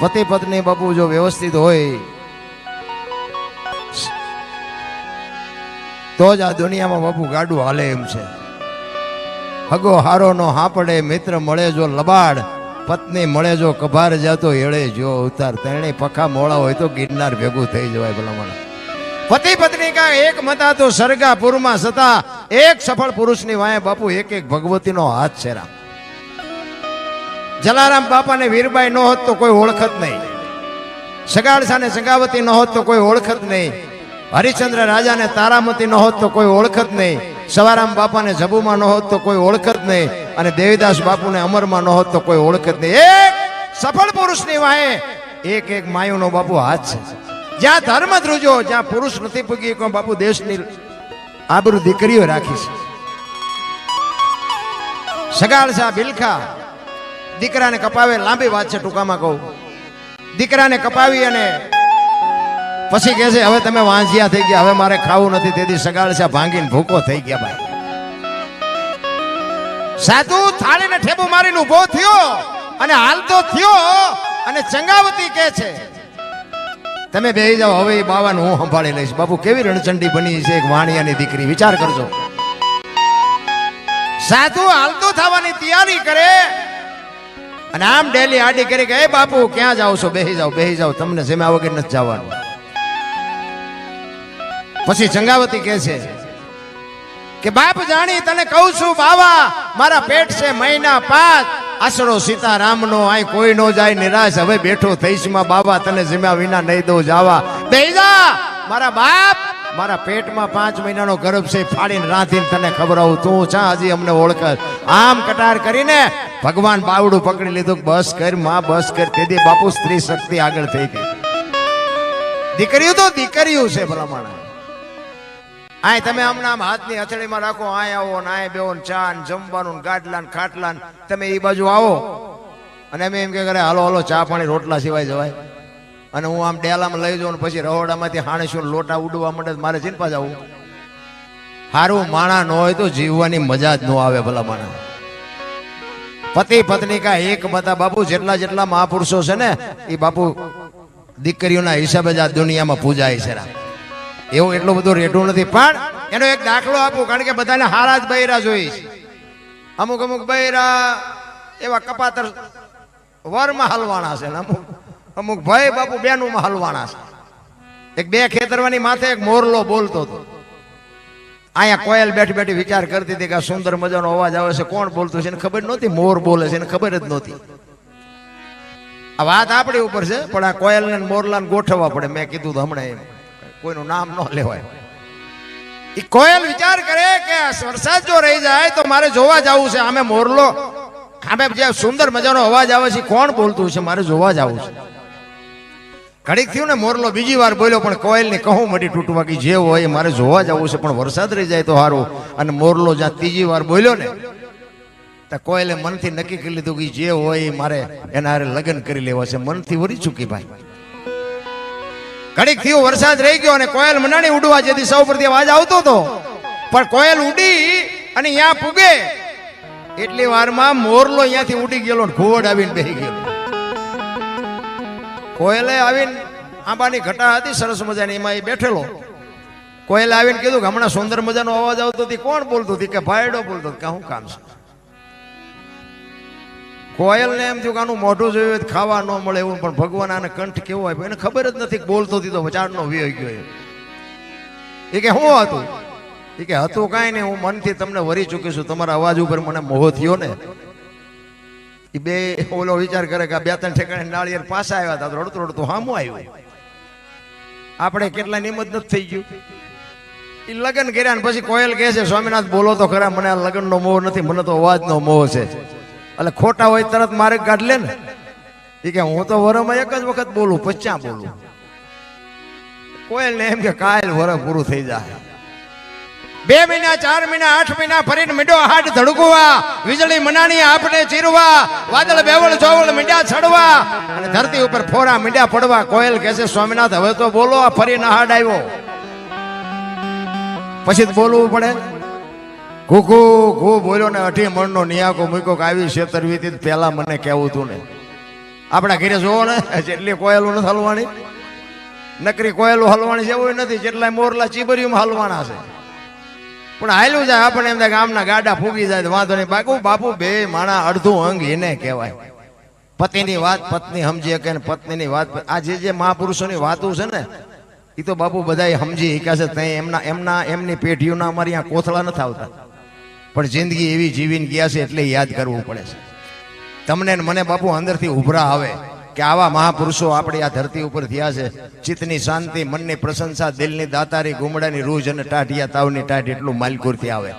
પતિ પત્ની બાપુ જો વ્યવસ્થિત હોય તો જ આ દુનિયામાં બાપુ ગાડું હાલે એમ છે. હગો હારો નો હાપડે, મિત્ર મળે જો લબાડ, પત્ની મળે જો કભાર જાતો એળે જો ઉતાર. તેણે પખા મોળા હોય તો ગિરનાર ભેગું થઈ જવાય. ભલામણ પતિ પત્ની કા એક મતા તો સરગાપુરમાં સતા, એક સફળ પુરુષની વાય બાપુ એક એક ભગવતીનો હાથ છે. રામ જલારામ બાપાને વીરબાઈ ન હોત તો કોઈ ઓળખત નહીં, સગાળસાને સંગાવતી ન હોત તો કોઈ ઓળખત નહીં, હરિશ્ચંદ્ર રાજાને તારામતી ન હોત તો કોઈ ઓળખત નહીં, સવારામ બાપાને જબુમાં ન હોત તો કોઈ ઓળખત નહીં, અને દેવીદાસ બાપુને અમરમાં ન હોત તો કોઈ ઓળખત નહીં. એક સફળ પુરુષની વાહે એક એક માયુનો બાપુ હાથ છે. જ્યાં ધર્મ ધ્રુજો, જ્યાં પુરુષ નથી પૂગી કોઈ બાપુ દેશની આબરૂ દીકરીઓ રાખી છે. સગાળસા બિલખા દીકરાને કપાવે, લાંબી વાત છે ટૂંકામાં કહું. દીકરાને કપાવી અને પછી કહે છે હવે તમે વાંઝિયા થઈ ગયા, હવે મારે ખાવું નથી. તેથી સગાળસા ભાંગીને ભૂકો થઈ ગયા. ભાઈ સાધુ થાળીને ઠેબુ મારીને ઉભો થયો અને હાલતો થયો, અને ચંગાવતી કહે છે તમે બેહી જાઓ, હવે એ બાવાને હું સંભાળી લઈશ. બાપુ કેવી રણચંડી બની છે એક વાણિયાની દીકરી, વિચાર કરજો. સાધુ હાલતો થવાની તૈયારી કરે અને આમ ડેલી આડી કરી કે એ બાપુ ક્યાં જાઓ છો, બેહી જાઓ બેહી જાઓ, તમને જમ્યા વગર નથી જવાનું. પછી ચંગાવતી કહે છે કે બાપ જાણી તને કહું છું બાવા, મારા પેટ છે મહિના 5, આશરો સીતારામનો, આય કોઈ નો જાય નિરાશ, હવે બેઠો થઈશ માં બાબા, તને જમ્યા વિના નહીં દઉં જાવા. બેહી જા મારા બાપ, મારા પેટમાં 5 મહિનાનો ગર્ભ છે, ફાડીને રાંધીને તને ખબરાવું, તું ચા હજી અમને ઓળખ. આમ કટાર કરીને ભગવાન બાવડું પકડી લીધું. બસ કર માં બસ કર. તેથી બાપુ સ્ત્રી શક્તિ આગળ થઈ ગઈ. દીકરીઓ તો દીકરીઓ છે ભલામણ. આય તમે હમણાં હાથની હથેળીમાં રાખો, આય આવો ને આય બેવો ને ચા ને જમવાનું ને ગાડલા ને ખાટલા ને, તમે એ બાજુ આવો અને અમે એમ કે કરે હાલો હાલો ચા પાણી રોટલા સિવાય જવાય. અને હું આમ ડેલામાં લઈ જાઉં ને પછી રહોડામાંથી હાણેશું લોટા ઉડવા માંડે, મારે ચિંતા જવું. હારું માણા ન હોય તો જીવવાની મજા જ ન આવે ભલામણ. પતિ પત્ની કા એક મતા બાપુ, જેટલા જેટલા મહાપુરુષો છે ને એ બાપુ દીકરીઓના હિસાબે જ આ દુનિયામાં પૂજાય છે. એવું એટલું બધું રેટું નથી, પણ એનો એક દાખલો આપું, કારણ કે બધાને હારા જ બૈરા જોઈ છે. અમુક અમુક બૈરા એવા કપાતર વરમાં હલવાના છે, અમુક અમુક ભાઈ બાપુ બેનુંમાં હલવાના છે. એક 2 ખેતરવાની માથે એક મોરલો બોલતો હતો. અહીંયા કોયલ બેઠી બેઠી વિચાર કરતી હતી કે આ સુંદર મજાનો અવાજ આવે છે, કોણ બોલતું છે એને ખબર નહોતી. મોર બોલે છે એને ખબર જ નહોતી. આ વાત આપણી ઉપર છે, પણ આ કોયલ ને મોરલાને ગોઠવવા પડે. મેં કીધું તો હમણાં એમ કોઈનું નામ ન લેવાય. એ કોયલ વિચાર કરે કે વરસાદ જો રહી જાય તો મારે જોવા જવું છે. આમે મોરલો, આમે જે સુંદર મજાનો અવાજ આવે છે કોણ બોલતું છે, મારે જોવા જવું છે. ઘડીક થયું ને મોરલો બીજી વાર બોલ્યો, પણ કોયલની કહું મટી તૂટવા કે જે હોય મારે જોવા જવું છે, પણ વરસાદ રહી જાય તો સારું. અને મોરલો જ્યાં 3જી વાર બોલ્યો ને તો કોયલે મનથી નક્કી કરી લીધું કે જે હોય મારે એના હારે લગ્ન કરી લેવા છે. મનથી વરી ચૂકી ભાઈ. ઘડીક થયું વરસાદ રહી ગયો અને કોયલ મનાણી ઉડવા, જે દિશા ઉપરથી અવાજ આવતો હતો, પણ કોયલ ઉડી અને અહીંયા પૂગે એટલી વારમાં મોરલો અહીંયાથી ઉડી ગયેલો, ઘોડ આવીને બેસી ગયો. કોયલે આવીને આંબાની ઘટા હતી સરસ મજાની, એમાં એ બેઠેલો. કોયલે આવીને કીધું કે હમણાં સુંદર મજાનો અવાજ આવતો હતી, કોણ બોલતું હતી? કે ભાઈડો બોલતો. કે શું કામ છે? કોયલ ને એમ થયું કે આનું મોઢું જોયું ખાવા ન મળે એવું, પણ ભગવાન આને કંઠ કેવો આપ્યો એને ખબર જ નથી. બોલતો હતી તો વચાડનો વી ગયો. એ કે શું હતું? એ કે હતું કાંઈ નહીં, હું મનથી તમને વરી ચૂકી છું, તમારા અવાજ ઉપર મને મોહ થયો ને. એ બે ઓલો વિચાર કરે કે 2-3 ઠેકાણે નાળિયેર પાછા આવ્યા હતા, રડતું રડતું હામું આવ્યું. આપણે કેટલા નિમત નથી થઈ ગયું. એ લગ્ન કર્યા ને પછી કોયલ કહે છે સ્વામિનાથ બોલો તો ખરા, મને આ લગ્નનો મોહ નથી, મને તો અવાજનો મોહ છે. એટલે ખોટા હોય તરત મારે કાઢ લે ને. એ કે હું તો વરમાં 1 જ વખત બોલું, પછી ક્યાં બોલું? કોયલ ને એમ કે કાલ વર પૂરું થઈ જાય. 2 મહિના 4 મહિના 8 મહિના ફરીને મીંડો હાડ ધડકવા, વીજળી મનાણી આપણે ચીરવા, વાદળ બેવળ જોવળ મીંડા છડવા, અને ધરતી ઉપર ફોરા મીંડા પડવા. કોયલ કહે છે સ્વામિનાથ હવે તો બોલો, આ ફરીને હાડ આવ્યો. પછી જ બોલવું પડે. ઘૂઘુ ઘૂ બોલ્યો ને 18 મણનો નિયાકો મૂક્યો કે આવી છેતરવીતી પહેલા મને કહેવું તું ને. આપણા ઘરે જોવો ને જેટલી કોયલું નથી હલવાની, નકરી કોયલું હલવાની છે એવું નથી, જેટલા મોરલા ચીબરીઓમાં હલવાના છે. પણ હાલ્યું જાય આપણે એમ થાય કે આમના ગાડા ફૂગી જાય તો વાંધો નહીં. બાપુ બે માણા અડધું અંગ એને કહેવાય. પતિની વાત પત્ની સમજી શકે ને પત્નીની વાત આ જે મહાપુરુષોની વાતો છે ને એ તો બાપુ બધા સમજી શક્યા છે. એમની પેઢીઓના અમારી અહીંયા કોથળા નથી આવતા, પણ જિંદગી એવી જીવીને ગયા છે એટલે યાદ કરવું પડે છે. તમને ને મને બાપુ અંદરથી ઉભરા આવે કે આવા મહાપુરુષો આપણી આ ધરતી ઉપર થયા છે. ચિત્તની શાંતિ, મનની પ્રશંસા, દિલની દાતારી, ગુમડાની રૂજ અને ટાઢિયા તાવની ટાઢ એટલું માલકુરથી આવે.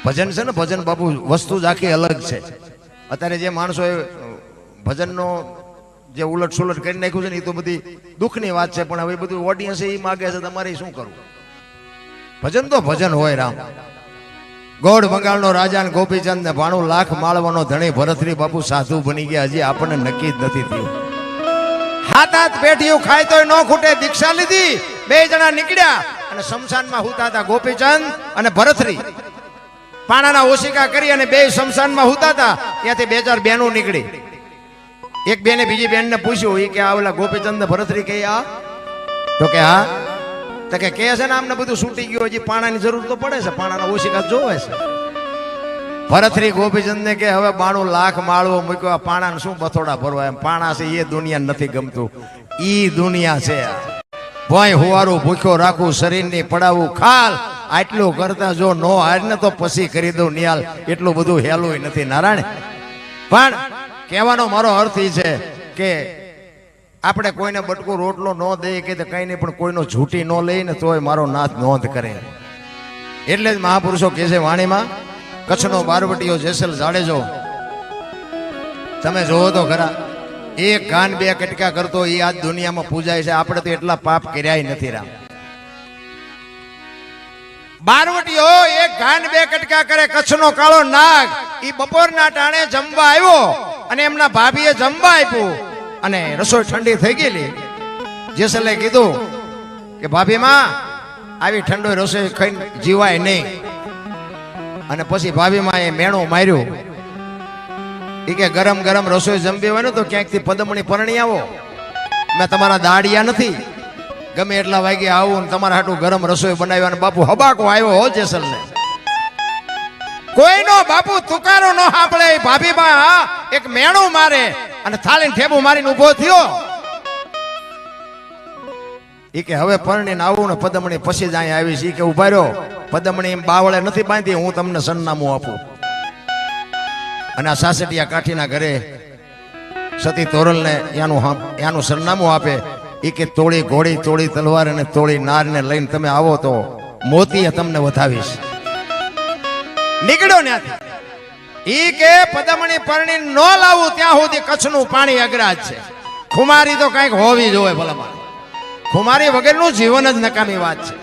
ભજન છે ને ભજન બાપુ વસ્તુ જ આખી અલગ છે. અત્યારે જે માણસોએ ભજનનો જે ઉલટ સુલટ કરી નાખ્યું છે ને એ તો બધી દુઃખની વાત છે. પણ હવે બધું ઓડિયન્સ એ માગે છે, તમારે શું કરવું? ભજન તો ભજન હોય. રામ ગોળ બંગાળનો રાજા ને ગોપીચંદ ને 92 લાખ માળવાનો ધણી ભરતરી બાપુ સાધુ બની ગયા. હજી આપણને નક્કી જ નથી થયું. હાથ પેઢીઓ ખાય તોય ન ખૂટે દીક્ષા લીધી. બે જણા નીકળ્યા અને શમશાનમાં હુતા હતા. ગોપીચંદ અને ભરતરી પાણાના ઓશિકા કરી અને બે શમશાનમાં હુતા હતા. ત્યાંથી 2-4 બહેનો નીકળી. એક બેને બીજી બેનને પૂછ્યું એ કે આ ઓલા ગોપીચંદ ને ભરતરી કે આ તો કે હા. તો કે છે ને આમને બધું છૂટી ગયું, હજી પાણાની જરૂર તો પડે છે, પાણાના ઓશિકા જોવે છે. ભરતરી ગોપીચંદ ને કે હવે 92 લાખ માળવો મૂક્યો, આ પાણાને શું બથોડા ભરવા? એમ પાણા છે એ દુનિયા નથી ગમતું, ઈ દુનિયા છે. ભોય હુવારું ભૂખ્યો રાખું, શરીરની પડાવું ખાલ, આટલું કરતા જો નો હાર ને તો પછી કરી દઉં નિયાલ. એટલું બધું હેલું નથી નારાયણ. પણ કહેવાનો મારો અર્થ એ છે કે આપણે કોઈને બટકો રોટલો ન દઈએ કે કઈ નહીં, પણ કોઈનો ઝૂંટી ન લઈ ને તોય મારો નાથ નોંધ કરે. એટલે જ મહાપુરુષો કહે છે વાણીમાં, કચ્છનો બારવટીયો જેસલ જાડેજો તમે જોવો તો ખરા, એક કાન બે કટકા કરતો એ આજ દુનિયામાં પૂજાય છે. આપણે તો એટલા પાપ કર્યા નથી. રામ બારવટીયો એક કાન બે કટકા કરે. કચ્છનો કાળો નાગ ઈ બપોરના ટાણે જમવા આવ્યો અને એમના ભાભીએ જમવા આપ્યું અને રસોઈ ઠંડી થઈ ગયેલી. જેસલે કીધું કે ભાભી માં આવી ઠંડો રસોઈ ખાઈને જીવાય નહીં. અને પછી ભાભી માં એ મેણું માર્યું. એ કે ગરમ ગરમ રસોઈ જમવી હોય ને તો ક્યાંકથી પદમણી પરણી આવો, મેં તમારા દાડિયા નથી. ગમે એટલા વાગે આવું ને તમારા હાટું ગરમ રસોઈ બનાવ્યા. અને બાપુ હબાકો આવ્યો હો જેસલ ને. કોઈનો બાપુ તુકારો ન સાંભળે. ભાભી માં એક મેણું મારે અને થાળીને ઠેબુ મારીને ઉભો થયો. એ કે હવે પરણીને આવું ને પદમણી પછી જ અહીંયા આવીશ. એ કે ઉભા રહ્યો, પદમણી બાવળે નથી બાંધી, હું તમને સરનામું આપું. અને આ સાસટિયા કાઠીના ઘરે સતી તોરલને એનું સરનામું આપે. એ કે તોળી ઘોડી, તોળી તલવાર અને તોળી નારને લઈને તમે આવો તો મોતીએ તમને વધાવીશ. નીકળ્યો ત્યાંથી. ઈ કે પદમણી પરણી ન લાવું ત્યાં સુધી કચ્છનું પાણી અગ્રાજ છે. ખુમારી તો કઈક હોવી જોવે ભલામાં. ખુમારી વગરનું જીવન જ નકામી વાત છે.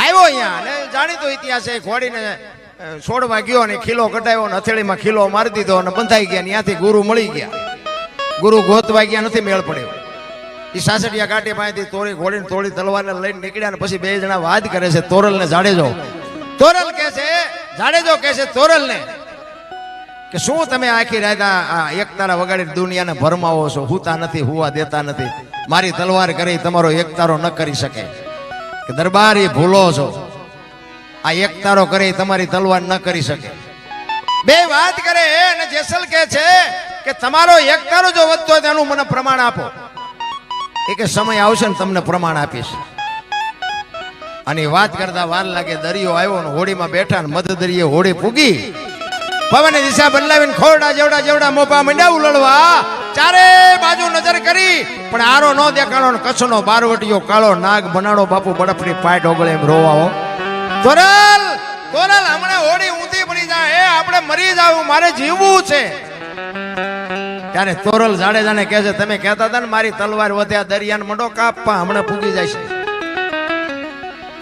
આવ્યો અહીંયા અને જાણીતો ઇતિહાસ છે. ઘોડીને છોડવા ગયો ને ખીલો કટાયો ને હથેળીમાં ખીલો મારી દીધો અને બંધાઈ ગયા. ત્યાંથી ગુરુ મળી ગયા. ગુરુ ગોતવા ગયા, નથી મેળ પડ્યો. એ સાસટિયા કાઢી પાસેથી તોરી ઘોડીને તોડી તલવારને લઈને નીકળ્યા. ને પછી બે જણા વાત કરે છે, તોરલ ને જાડેજો. તોરલ કે છે, જાડેજો કે છે તોરલ ને કે શું તમે આખી રાત આ એક તારા વગાડી દુનિયાને ભરમાવો છો? હુતા નથી, હુવા દેતા નથી. મારી તલવાર કરી તમારો એક તારો ન કરી શકે. કે દરબાર એ ભૂલો છો, આ એક તારો કરી તમારી તલવાર ન કરી શકે. બે વાત કરે અને જેસલ કે છે કે તમારો એક તારો જો વધતો હોય તેનું મને પ્રમાણ આપો. એ કે સમય આવશે ને તમને પ્રમાણ આપીશ. અને વાત કરતા વાર લાગે. દરિયો આવ્યો ને હોડીમાં બેઠા ને મધ દરિયે હોડી પૂગી. પવન દિશા બદલાવીને ખોરડા જેવડા મોપા મંડ્યા ઉલળવા. ચારે બાજુ નજર કરી પણ આરો ન દેખાણો. કચ્છનો બારવટીયો કાળો નાગ બનાડો બાપુ બરફની પાટ ઓગળે એમ રોવાઓ. તોરલ હમણાં હોડી ઊંધી પડી જાય, આપણે મરી જાવું, મારે જીવવું છે. ત્યારે તોરલ જાડેજાને કહે છે તમે કહેતા હતા ને મારી તલવાર વધ્યા દરિયાને મંડો કાપવા, હમણાં પૂગી જાય છે.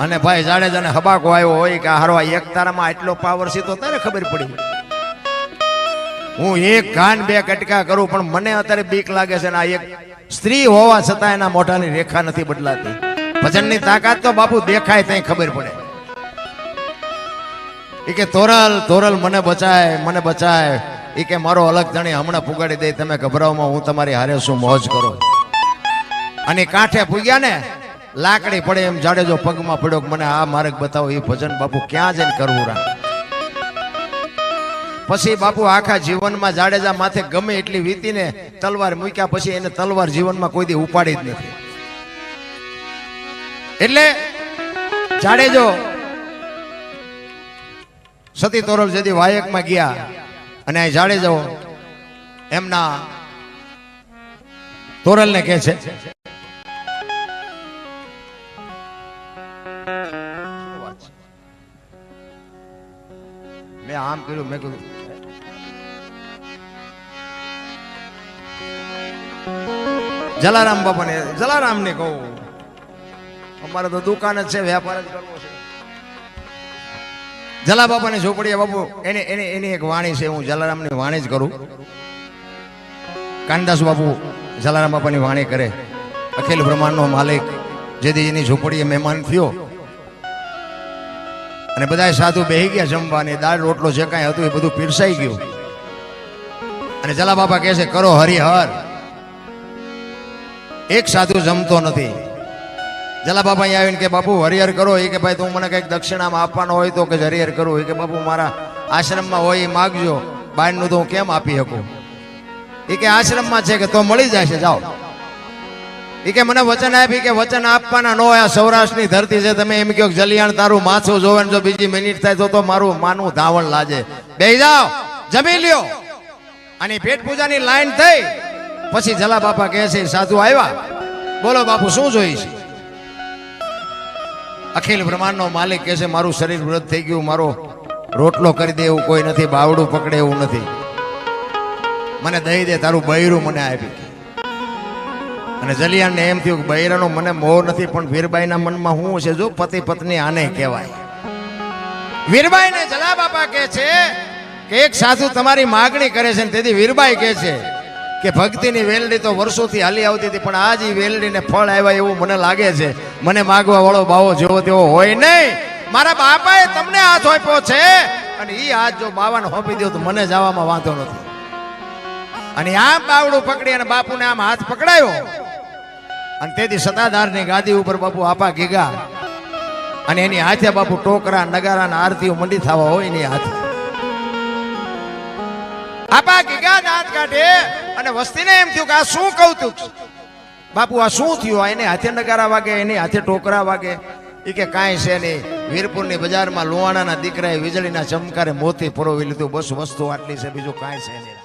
અને ભાઈ જાડેજાને હબાકો આવ્યો હોય કે હારવા એક તારામાં આટલો પાવર છે તો તારે ખબર પડી. હું એક કાન બે કટકા કરું પણ મને અત્યારે બીક લાગે છે. આ એક સ્ત્રી હોવા છતાં એના મોઢાની રેખા નથી બદલાતી. ભજનની તાકાત તો બાપુ દેખાય ત્યાં ખબર પડે. એ કે તોરલ મને બચાય એ કે મારો અલગ ધણી હમણાં પુગાડી દે, તમે ગભરાવમાં હું તમારી હારે શું મોજ કરો. અને કાંઠે પૂગ્યા ને લાકડી પડે એમ જાડેજો પગમાં પડ્યો, મને આ માર્ગ બતાવો. એ ભજન બાપુ ક્યાં જઈને કરવું રા. પછી બાપુ આખા જીવનમાં જાડેજા માથે ગમે એટલી વીતીને તલવાર મૂક્યા પછી એને તલવાર જીવનમાં કોઈ દી ઉપાડી જ નથી. એટલે જાડેજો સતી તોરલ જેથી વાયકમાં ગયા અને આ જાડેજો એમના તોરલને કહે છે મેં આમ કર્યું, મેં કીધું જલારામ બાપાને, જલારામ ને કહું અમારે તો દુકાન જ છે, વેપાર જ કરવો છે. જલા બાપાની ઝોપડીએ બાપુ એની એક વાણી છે, હું જલારામની વાણી જ કરું. કાનદાસ બાપુ જલારામ બાપાની વાણી કરે. અખિલ બ્રહ્માંડનો માલિક જેથી એની ઝોપડીએ મહેમાન થયો અને બધા સાધુ બેહી ગયા જમવાની, દાળ રોટલો જે કાંઈ હતું એ બધું પીરસાઈ ગયું. અને જલા બાપા કહે છે કરો હરિહર. એક સાધુ જમતો નથી. જલા બાપા અહીંયા આવીને કે બાપુ હરિહર કરો. એ કે ભાઈ તું મને કંઈક દક્ષિણામાં આપવાનો હોય તો કે હરિહર કરું. એ કે બાપુ મારા આશ્રમમાં હોય એ માગજો, બહારનું તો હું કેમ આપી શકું. એ કે આશ્રમમાં છે કે તો મળી જાય છે, જાઓ. એ કે મને વચન આપી કે વચન આપવાના નો. આ સૌરાષ્ટ્રની ધરતી છે, તમે એમ કહો જલિયાણ તારું માથું જોવે ને જો બીજી મિનિટ થાય તો મારું માનું ધાવણ લાજે. બેહી જાઓ, જમી લ્યો. અને પેટ પૂજાની લાઈન થઈ પછી જલા બાપા કહે છે સાધુ આવ્યા, બોલો બાપુ શું જોઈ છે. અખિલ બ્રહ્માંડનો માલિક કહે છે મારું શરીર વૃદ્ધ થઈ ગયું, મારો રોટલો કરી દે એવું કોઈ નથી, બાવડું પકડે એવું નથી, મને દઈ દે, તારું બૈરું મને આપી. અને જલિયાણને એમ થયું કે બૈરાનો મને મોહ નથી, પણ વીરબાઈના મનમાં શું છે, જો પતિ પત્ની આને કહેવાય. વીરબાઈને જલા બાપા કહે છે કે એક સાધુ તમારી માગણી કરે છે. તેથી વીરબાઈ કહે છે કે ભક્તિની વેલડી તો વર્ષોથી હાલી આવતી હતી, પણ આજ એ વેલડીને ફળ આવ્યા એવું મને લાગે છે. મને માગવા વાળો બાવો જેવો તેવો હોય નહીં. મારા બાપાએ તમને હાથ આપ્યો છે અને એ હાથ જો બાવાને હોપી દો તો મને જવામાં વાંધો નથી. અને આમ બાવડું પકડી અને બાપુને આમ હાથ પકડાયો અને તેથી સત્તાધારની ગાદી ઉપર બાપુ આપા ગીગા અને એની હાથે બાપુ ટોકરા નગારા અને આરતીઓ મંડી થવા હોય એની હાથે આપા ગીગા દાંત કાઢે અને વસ્તીને એમ થયું કે આ શું કૌતુક બાપુ, આ શું થયું. એને હાથે નગારા વાગે, એની હાથે ટોકરા વાગે. એ કે કાંઈ છે નહીં, વીરપુરની બજારમાં લુવાણાના દીકરાએ વીજળીના ચમકારે મોતી પરોવી લીધું, બસ વસ્તુ આટલી છે, બીજું કાંઈ છે નહીં.